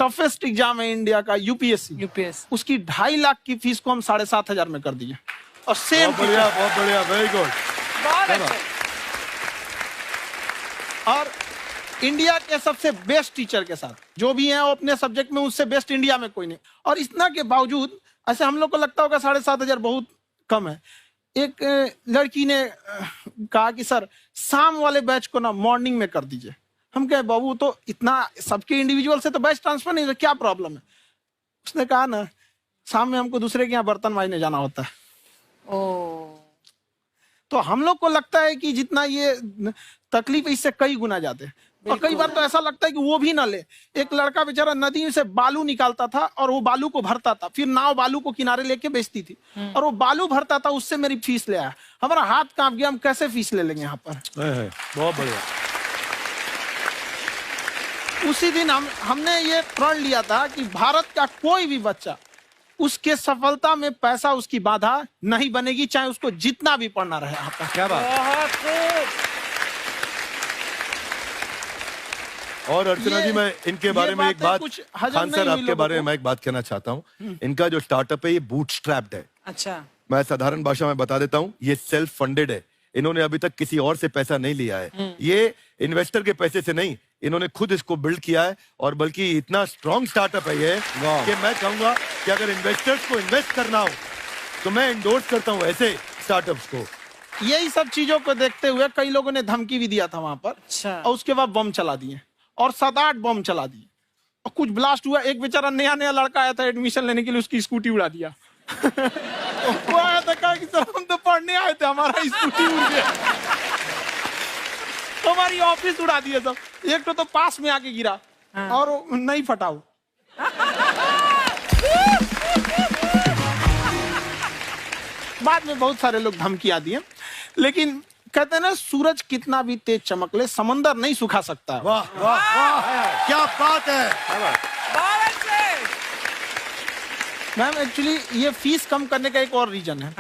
Toughest exam है India का, UPSC, उसकी 2.5 लाख की फीस को हम 7,500 में कर दिए। और सेम बहुत बढ़िया, वेरी गुड। और इंडिया के सबसे बेस्ट टीचर के साथ जो भी हैं वो अपने सब्जेक्ट में उससे बेस्ट इंडिया में कोई नहीं। और इतना के बावजूद ऐसे हम लोग को लगता होगा 7,500 बहुत कम है। एक लड़की ने कहा कि सर शाम वाले बैच को ना मॉर्निंग में कर दीजिए। हम कहे बाबू तो इतना सबके इंडिविजुअल से तो बैच ट्रांसफर नहीं, तो क्या प्रॉब्लम है? उसने कहा ना शाम में हमको दूसरे के यहाँ बर्तन मांजने जाना होता है। तो हम लोग को लगता है कि जितना ये तकलीफ इससे कई गुना ज्यादा है। और कई बार तो ऐसा लगता है कि वो भी ना ले। एक लड़का बेचारा नदी से बालू निकालता था और वो बालू को भरता था, फिर नाव बालू को किनारे लेके बेचती थी और वो बालू भरता था, उससे मेरी फीस ले आया। हमारा हाथ कांप गया, हम कैसे फीस ले लेंगे यहाँ पर। बहुत बढ़िया। उसी दिन हमने ये प्रण लिया था कि भारत का कोई भी बच्चा उसके सफलता में पैसा उसकी बाधा नहीं बनेगी, चाहे उसको जितना भी पढ़ना रहे यहाँ पर। क्या बात। और अर्चना जी, मैं इनके बारे में एक बात, खान सर आपके बारे में मैं एक बात कहना चाहता हूँ। इनका जो स्टार्टअप है ये बूटस्ट्रैप्ड है। अच्छा। मैं साधारण भाषा में बता देता हूँ, ये सेल्फ फंडेड है। इन्होंने अभी तक किसी और से पैसा नहीं लिया है। ये इन्वेस्टर के पैसे से नहीं, इन्होंने खुद इसको बिल्ड किया है। और बल्कि इतना स्ट्रॉन्ग स्टार्टअप है ये कि मैं कहूंगा कि अगर इन्वेस्टर्स को इन्वेस्ट करना हो तो मैं एंडोर्स करता हूँ ऐसे स्टार्टअप्स को। यही सब चीजों को देखते हुए कई लोगों ने धमकी भी दिया था वहां पर। अच्छा। और उसके बाद बम चला दिए और 7-8 बम चला दिए और कुछ ब्लास्ट हुआ। एक बेचारा नया लड़का आया था एडमिशन लेने के लिए, उसकी स्कूटी उड़ा दिया। वो आया था, कहा कि सर हम तो पढ़ने आए थे, हमारा स्कूटी उड़ गया। हमारी ऑफिस उड़ा दिए सब। एक तो पास में आके गिरा और नहीं फटा वो। बाद में बहुत सारे लोग धमकियां दिए, लेकिन कहते हैं ना सूरज कितना भी तेज चमक ले समंदर नहीं सुखा सकता। वाह वाह वाह, क्या बात है। मैम एक्चुअली ये फीस कम करने का एक और रीजन है।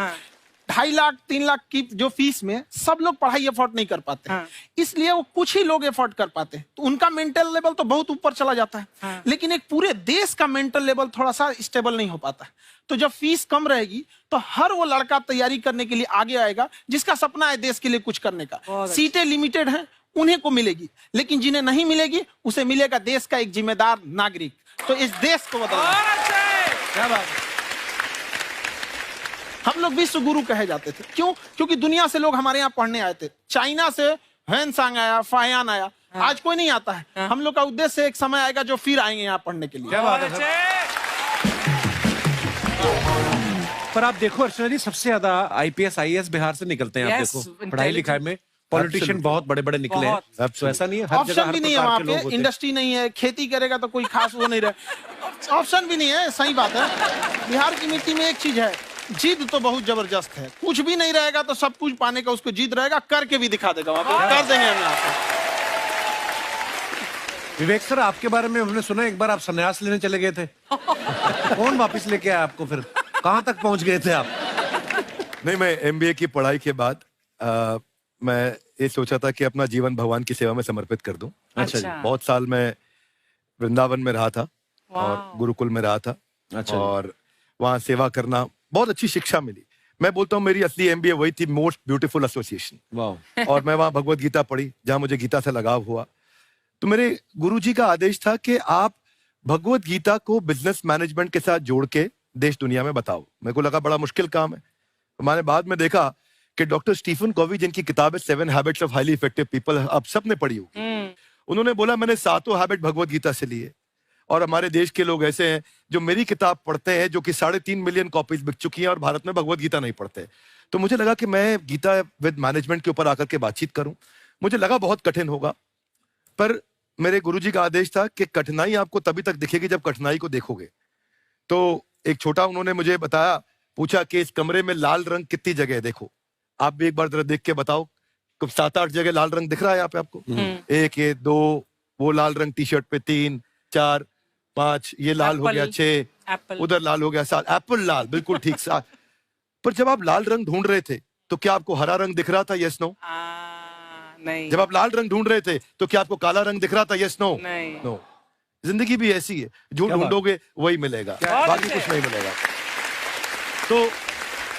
2.5 लाख 3 लाख की जो फीस में सब लोग पढ़ाई अफोर्ड नहीं कर पाते। इसलिए वो कुछ ही लोग अफोर्ड कर पाते हैं, तो उनका मेंटल लेवल तो बहुत ऊपर चला जाता है। लेकिन एक पूरे देश का मेंटल लेवल थोड़ा सा स्टेबल नहीं हो पाता। तो जब फीस कम रहेगी तो हर वो लड़का तैयारी करने के लिए आगे आएगा जिसका सपना है देश के लिए कुछ करने का। सीटें लिमिटेड हैं, उन्हें को मिलेगी, लेकिन जिन्हें नहीं मिलेगी उसे मिलेगा देश का एक जिम्मेदार नागरिक। तो इस देश को बदलना। क्या बात है। हम लोग विश्व गुरु कहे जाते थे, क्यों? क्योंकि दुनिया से लोग हमारे यहाँ पढ़ने आए थे। चाइना से ह्वेनसांग आया, फायान आया, आज कोई नहीं आता है। हम लोग का उद्देश्य एक समय आएगा जो फिर आएंगे यहाँ पढ़ने के लिए। क्या बात है सर। पर आप देखो अर्चना जी, सबसे ज्यादा आईपीएस आईएएस बिहार से निकलते हैं। आप देखो पढ़ाई लिखाई में पॉलिटिशियन बहुत बड़े बड़े निकले हैं। तो ऐसा नहीं है, हर जगह ऑप्शन भी नहीं है वहाँ पे, इंडस्ट्री नहीं है, खेती करेगा तो कोई खास वो नहीं रहे, ऑप्शन भी नहीं है। सही बात है। बिहार की मिट्टी में एक चीज है, जिद तो बहुत जबरदस्त है। कुछ भी नहीं रहेगा तो सब कुछ पाने का उसको जिद रहेगा, करके भी दिखा देगा। वहाँ पे कर देंगे हम यहाँ पे। विवेक सर, आपके बारे में हमने सुना एक बार आप संन्यास लेने चले गए थे। कौन वापस लेके आया आपको? फिर कहाँ तक पहुंच गए थे आप? नहीं, मैं एमबीए की पढ़ाई के बाद मैं ये सोचा था कि अपना जीवन भगवान की सेवा में समर्पित कर दूं। अच्छा जी। बहुत साल मैं वृंदावन में रहा था और गुरुकुल में रहा था। अच्छा। और वहाँ सेवा करना, बहुत अच्छी शिक्षा मिली। मैं बोलता हूँ मेरी असली एमबीए वही थी, मोस्ट ब्यूटीफुल एसोसिएशन। वाह। और मैं वहाँ भगवत गीता पढ़ी, जहाँ मुझे गीता से लगाव हुआ। तो मेरे गुरुजी का आदेश था कि आप भगवत गीता को बिजनेस मैनेजमेंट के साथ जोड़ के देश दुनिया में बताओ। मेरे को लगा बड़ा मुश्किल काम है। मैंने बाद में देखा कि डॉक्टर स्टीफन कॉवी, जिनकी किताब है 7 habits of highly effective people, आप सबने पढ़ी होगी, उन्होंने बोला मैंने 7 हैबिट भगवत गीता से लिए। और हमारे देश के लोग ऐसे हैं जो मेरी किताब पढ़ते हैं, जो कि 3.5 मिलियन कॉपीज बिक चुकी हैं, और भारत में भगवत गीता नहीं पढ़ते। तो मुझे लगा कि मैं गीता विद मैनेजमेंट के ऊपर आकर के बातचीत करूं। मुझे लगा बहुत कठिन होगा, पर मेरे गुरुजी का आदेश था कि कठिनाई आपको तभी तक दिखेगी जब कठिनाई को देखोगे। तो एक छोटा उन्होंने मुझे बताया, पूछा कि इस कमरे में लाल रंग कितनी जगह है, देखो आप भी एक बार जरा देख के बताओ। 7-8 जगह लाल रंग दिख रहा है यहाँ पे आपको? 1 ये 2, वो लाल रंग टी शर्ट पे 3 4 5, ये लाल हो गया 6, उधर लाल हो गया 7, एप्पल लाल, बिल्कुल ठीक 7। पर जब आप लाल रंग ढूंढ रहे थे तो क्या आपको हरा रंग दिख रहा था? Yes no? नहीं। जब आप लाल रंग ढूंढ रहे थे तो क्या आपको काला रंग दिख रहा था? Yes no? नहीं। नो। जिंदगी भी ऐसी है, जो ढूंढोगे वही मिलेगा, बाकी कुछ नहीं मिलेगा। तो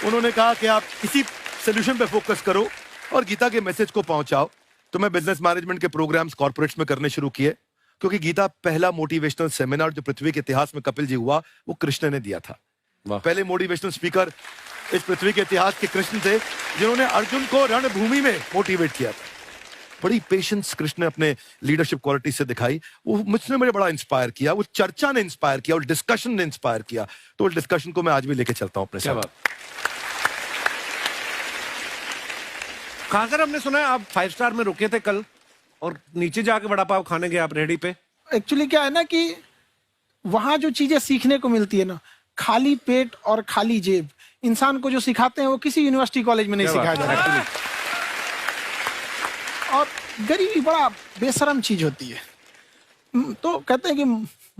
उन्होंने कहा कि आप इसी सोल्यूशन पे फोकस करो और गीता के मैसेज को पहुंचाओ। तो मैं बिजनेस मैनेजमेंट के प्रोग्राम्स कॉर्पोरेट्स में करने शुरू किए, क्योंकि गीता पहला मोटिवेशनल सेमिनार जो पृथ्वी के इतिहास में कपिल जी हुआ, वो कृष्ण ने दिया था। पहले मोटिवेशनल स्पीकर इस पृथ्वी के इतिहास के कृष्ण थे, जिन्होंने अर्जुन को रणभूमि में मोटिवेट किया था। बड़ी पेशेंस कृष्ण ने अपने लीडरशिप क्वालिटी से दिखाई, वो मुझसे मुझे बड़ा इंस्पायर किया, वो चर्चा ने इंस्पायर किया और डिस्कशन ने इंस्पायर किया। तो उस डिस्कशन को मैं आज भी लेके चलता हूं अपने साथ। कहां सर, हमने सुना है आप 5 स्टार में रुके थे कल और नीचे जाके वड़ा पाव खाने गए आप रेहड़ी पे। एक्चुअली क्या है ना कि वहां जो चीजें सीखने को मिलती है ना, खाली पेट और खाली जेब इंसान को जो सिखाते हैं वो किसी यूनिवर्सिटी कॉलेज में नहीं सिखाया जाता। और गरीबी बड़ा बेशरम चीज होती है। तो कहते हैं कि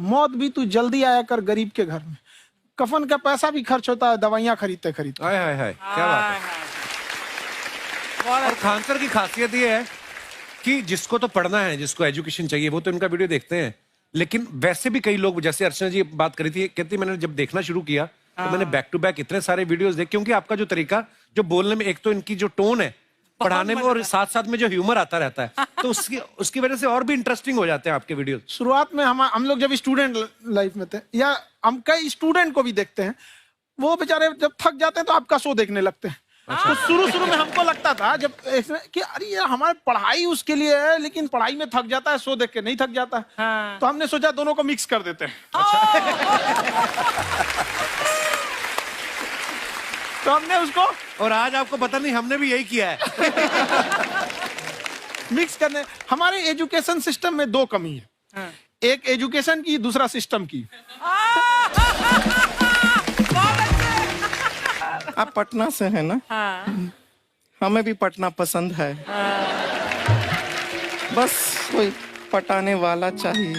मौत भी तू जल्दी आया कर गरीब के घर में, कफन का पैसा भी खर्च होता है दवाइयां खरीदते खरीदते। हाय हाय हाय, क्या बात है। और खान सर की खासियत ये है कि जिसको तो पढ़ना है, जिसको एजुकेशन चाहिए, वो तो इनका वीडियो देखते हैं, लेकिन वैसे भी कई लोग, जैसे अर्चना जी बात करी थी, कहती मैंने जब देखना शुरू किया तो मैंने बैक टू बैक इतने सारे वीडियोस देखे, क्योंकि आपका जो तरीका जो बोलने में, एक तो इनकी जो टोन है पढ़ाने में, और साथ साथ में जो ह्यूमर आता रहता है, तो उसकी वजह से और भी इंटरेस्टिंग हो जाते हैं आपके वीडियो। शुरुआत में हम लोग जब स्टूडेंट लाइफ में थे, या हम कई स्टूडेंट को भी देखते हैं, वो बेचारे जब थक जाते हैं तो आपका शो देखने लगते हैं। तो शुरू में हमको लगता था जब कि अरे यार हमारी पढ़ाई उसके लिए है, लेकिन पढ़ाई में थक जाता है, शो देख के नहीं थक जाता। हाँ। तो हमने सोचा दोनों को मिक्स कर देते हैं। तो हमने उसको, और आज आपको पता नहीं हमने भी यही किया है। मिक्स करने। हमारे एजुकेशन सिस्टम में 2 कमी है। हाँ। एक एजुकेशन की, दूसरा सिस्टम की। आप पटना से हैं ना? हाँ। हमें भी पटना पसंद है। बस कोई पटाने वाला चाहिए।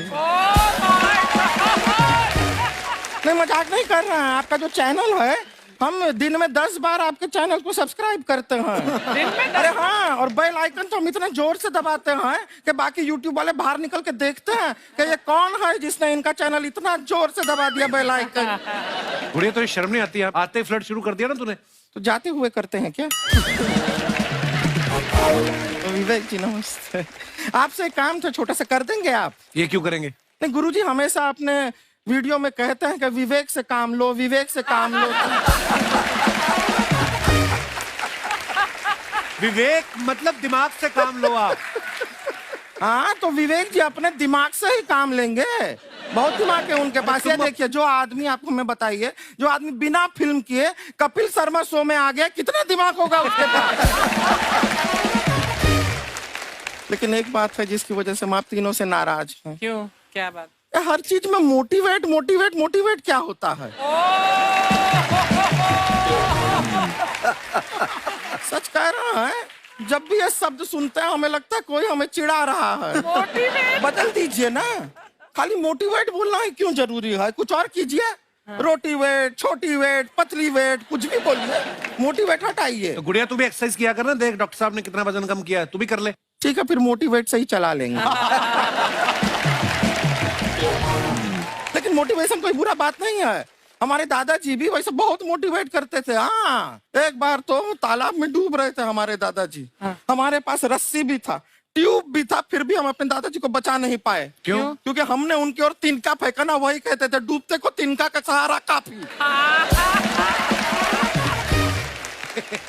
नहीं, मजाक नहीं कर रहे हैं। आपका जो चैनल है, हम दिन में 10 बार आपके चैनल को सब्सक्राइब करते हैं। दिन में 10? अरे हाँ, और बेल आइकन तो हम इतना जोर से दबाते हैं कि बाकी यूट्यूब वाले बाहर निकल के देखते हैं कि ये कौन है जिसने इनका चैनल इतना जोर से दबा दिया बेल आइकन। बुढ़िया, तो शर्म नहीं आती है? आते ही फ्लर्ट शुरू कर दिया ना तूने। तो जाते हुए करते हैं क्या? विवेक जी नमस्ते। आपसे एक काम था छोटा सा, कर देंगे आप? ये क्यों करेंगे? नहीं, गुरुजी हमेशा अपने वीडियो में कहते हैं कि विवेक से काम लो, विवेक से काम लो। विवेक मतलब दिमाग से काम लो आप। हाँ, तो विवेक जी अपने दिमाग से ही काम लेंगे। बहुत दिमाग है उनके पास। ये देखिए, जो आदमी, आपको मैं बताइए, जो आदमी बिना फिल्म किए कपिल शर्मा शो में आ गया, कितना दिमाग होगा उसके पास। लेकिन एक बात है जिसकी वजह से हम आप तीनों से नाराज हैं। क्यों? क्या बात? हर चीज में मोटिवेट मोटिवेट मोटिवेट क्या होता है? सच कह रहा है, जब भी ये शब्द सुनते हैं हमें लगता है कोई हमें चिढ़ा रहा है। मोटिवेट? बदल दीजिए ना, खाली मोटिवेट बोलना ही क्यों जरूरी है? कुछ और कीजिए। रोटी वेट, छोटी वेट, पतली वेट, कुछ भी बोलिए, मोटिवेट हटाइए। तो गुड़िया, तू भी एक्सरसाइज किया कर ना, देख डॉक्टर साहब ने कितना वजन कम किया है, तू भी कर ले। ठीक है, फिर मोटिवेट से ही चला लेंगे। लेकिन मोटिवेशन कोई बुरा बात नहीं है। हमारे दादाजी भी वैसे बहुत मोटिवेट करते थे। हाँ, एक बार तो तालाब में डूब रहे थे हमारे दादाजी। हमारे पास रस्सी भी था, ट्यूब भी था, फिर भी हम अपने दादाजी को बचा नहीं पाए। क्यों? क्योंकि हमने उनकी ओर तिनका फेंका ना, वही कहते थे डूबते को तिनका का सहारा काफी।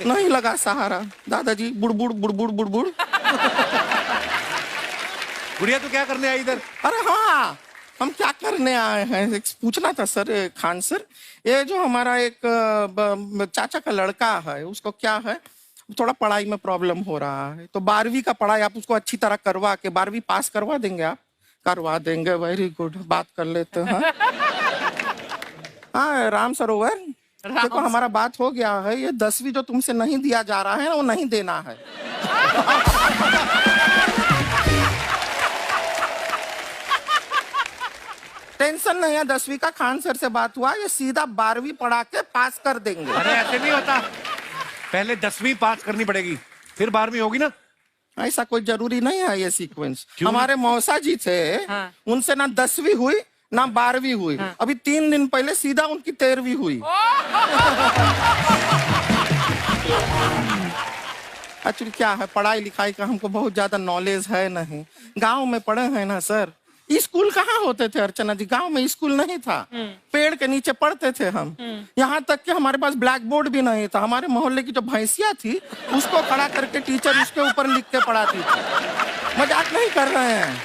नहीं लगा सहारा, दादाजी बुड़बुड़ बुड़बुड़ बुड़बुड़। गुड़िया, तू क्या करने आई इधर? अरे हाँ, हम क्या करने आए हैं, एक पूछना था सर, खान सर, ये जो हमारा एक चाचा का लड़का है, उसको क्या है, थोड़ा पढ़ाई में प्रॉब्लम हो रहा है, तो 12वीं का पढ़ाई आप उसको अच्छी तरह करवा के 12वीं पास करवा देंगे आप? करवा देंगे, वेरी गुड, बात कर लेते हैं। हाँ, राम सरोवर, देखो हमारा बात हो गया है, ये 10वीं जो तुमसे नहीं दिया जा रहा है वो नहीं देना है। टेंशन नहीं है, 10वीं का खान सर से बात हुआ, ये सीधा 12वीं पढ़ा के पास कर देंगे। अरे ऐसे नहीं होता, पहले 10वीं पास करनी पड़ेगी, फिर 12वीं होगी ना। ऐसा कोई जरूरी नहीं है ये सीक्वेंस। हमारे मौसा जी थे, उनसे ना 10वीं हुई ना 12वीं हुई, अभी 3 दिन पहले सीधा उनकी 13वीं हुई। एक्चुअली क्या है, पढ़ाई लिखाई का हमको बहुत ज्यादा नॉलेज है नहीं, गांव में पढ़े हैं ना सर। स्कूल कहाँ होते थे अर्चना जी, गांव में स्कूल नहीं था, पेड़ के नीचे पढ़ते थे हम। यहाँ तक कि हमारे पास ब्लैक बोर्ड भी नहीं था, हमारे मोहल्ले की जो भैंसिया थी उसको खड़ा करके टीचर उसके ऊपर लिख के पढ़ाती थी। मजाक नहीं कर रहे हैं।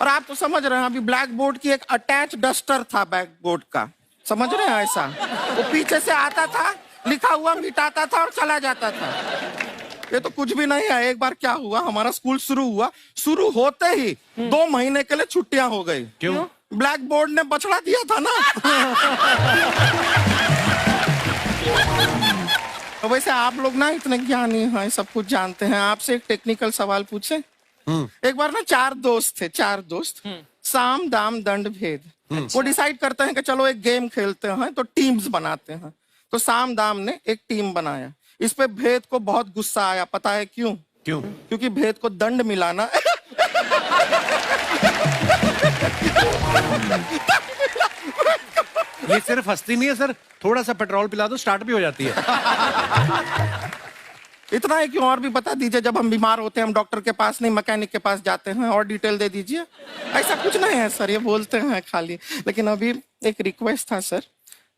और आप तो समझ रहे हैं, अभी ब्लैक बोर्ड की एक अटैच डस्टर था बैक बोर्ड का, समझ रहे हैं ऐसा, वो पीछे से आता था, लिखा हुआ मिटाता था और चला जाता था। ये तो कुछ भी नहीं है। एक बार क्या हुआ, हमारा स्कूल शुरू हुआ, शुरू होते ही 2 महीने के लिए छुट्टियां हो गई। क्यों? ब्लैक बोर्ड ने बछड़ा दिया था ना। तो वैसे आप लोग ना इतने ज्ञानी हैं, सब कुछ जानते हैं। आपसे एक टेक्निकल सवाल पूछे। एक बार ना 4 दोस्त थे, 4 दोस्त, साम दाम दंड भेद। वो डिसाइड करते हैं कि चलो एक गेम खेलते हैं, तो टीम्स बनाते हैं। तो साम दाम ने एक टीम बनाया। इस पे भेद को बहुत गुस्सा आया, पता है क्यों? क्यों? क्योंकि भेद को दंड मिलाना ये सिर्फ हंसती नहीं है सर, थोड़ा सा पेट्रोल पिला दो स्टार्ट भी हो जाती है। इतना है कि और भी बता दीजिए, जब हम बीमार होते हैं हम डॉक्टर के पास नहीं मैकेनिक के पास जाते हैं, और डिटेल दे दीजिए। ऐसा कुछ नहीं है सर, ये बोलते हैं खाली। लेकिन अभी एक रिक्वेस्ट था सर,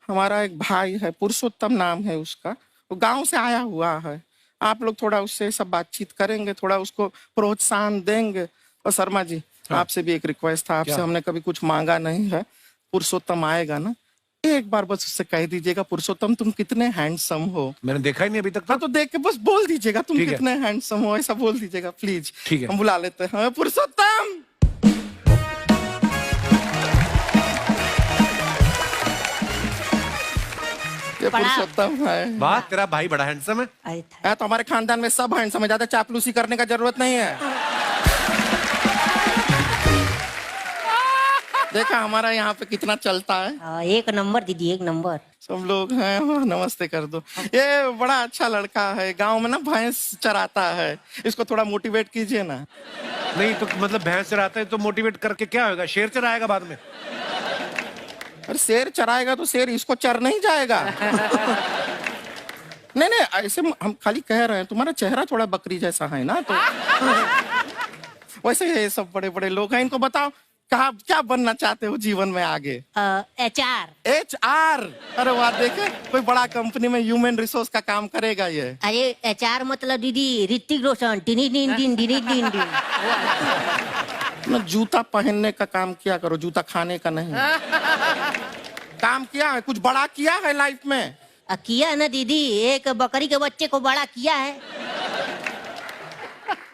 हमारा एक भाई है, पुरुषोत्तम नाम है उसका, वो गांव से आया हुआ है। आप लोग थोड़ा उससे सब बातचीत करेंगे, थोड़ा उसको प्रोत्साहन देंगे। और शर्मा जी, आपसे भी एक रिक्वेस्ट था, आपसे हमने कभी कुछ मांगा नहीं है। पुरुषोत्तम आएगा ना, एक बार बस उससे कह दीजिएगा, पुरुषोत्तम तुम कितने हैंडसम हो। मैंने देखा ही नहीं अभी तक। हाँ तो देख के बस बोल दीजिएगा तुम ठीक है। कितने हैंडसम हो, ऐसा बोल दीजिएगा प्लीज। ठीक है। हम बुला लेते हैं पुरुषोत्तम। ये पुरुषोत्तम है। वाह, तेरा भाई बड़ा हैंडसम है। है तो हमारे खानदान में सब हैंडसम है, ज्यादा चापलूसी करने का जरूरत नहीं है। देखा हमारा यहाँ पे कितना चलता है। एक नंबर दीदी, एक नंबर। सब लोग हैं, नमस्ते कर दो। ये बड़ा अच्छा लड़का है, गांव में ना भैंस चराता है, इसको थोड़ा मोटिवेट कीजिए ना। नहीं तो मतलब भैंस चराता है तो मोटिवेट करके क्या होगा, शेर चराएगा बाद में। अरे शेर चराएगा तो शेर इसको चर नहीं जाएगा। नहीं नहीं, ऐसे हम खाली कह रहे हैं, तुम्हारा चेहरा थोड़ा बकरी जैसा है ना, तो वैसे ये सब बड़े बड़े लोग हैं। इनको बताओ कहा क्या बनना चाहते हो जीवन में आगे? HR। HR? अरे वाह, देखे कोई बड़ा कंपनी में ह्यूमन रिसोर्स का काम करेगा ये। अरे HR मतलब दीदी Hrithik Roshan, tiny tin tin tiny tin tin. ना जूता पहनने का काम किया करो, जूता खाने का नहीं। काम किया है, कुछ बड़ा किया है लाइफ में? किया ना दीदी, एक बकरी के बच्चे को बड़ा किया है।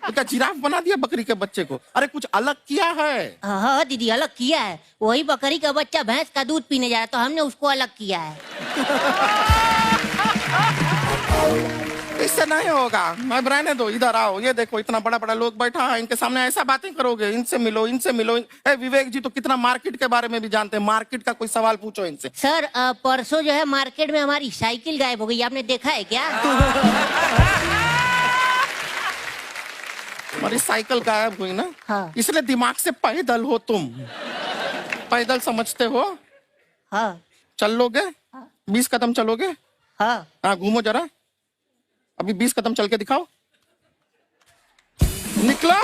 तो क्या जिराफ बना दिया बकरी के बच्चे को? अरे कुछ अलग किया है। हाँ दीदी, अलग किया है। वही बकरी का बच्चा भैंस का दूध पीने जा रहा है, तो हमने उसको अलग किया है। इससे नहीं होगा, मैं रहने दो, इधर आओ। ये देखो इतना बड़ा बड़ा लोग बैठा है, इनके सामने ऐसा बातें करोगे? इनसे मिलो, इनसे मिलो। विवेक जी तो कितना मार्केट के बारे में भी जानते हैं, मार्केट का कोई सवाल पूछो इनसे। सर परसों जो है मार्केट में हमारी साइकिल गायब हो गई, आपने देखा है क्या? हमारी साइकिल गायब हुई ना, हाँ। इसलिए दिमाग से पैदल हो तुम। पैदल समझते हो? हाँ। चल लोगे? 20 कदम चलोगे? हाँ। हाँ, घूमो जरा, अभी 20 कदम चल के दिखाओ। निकलो।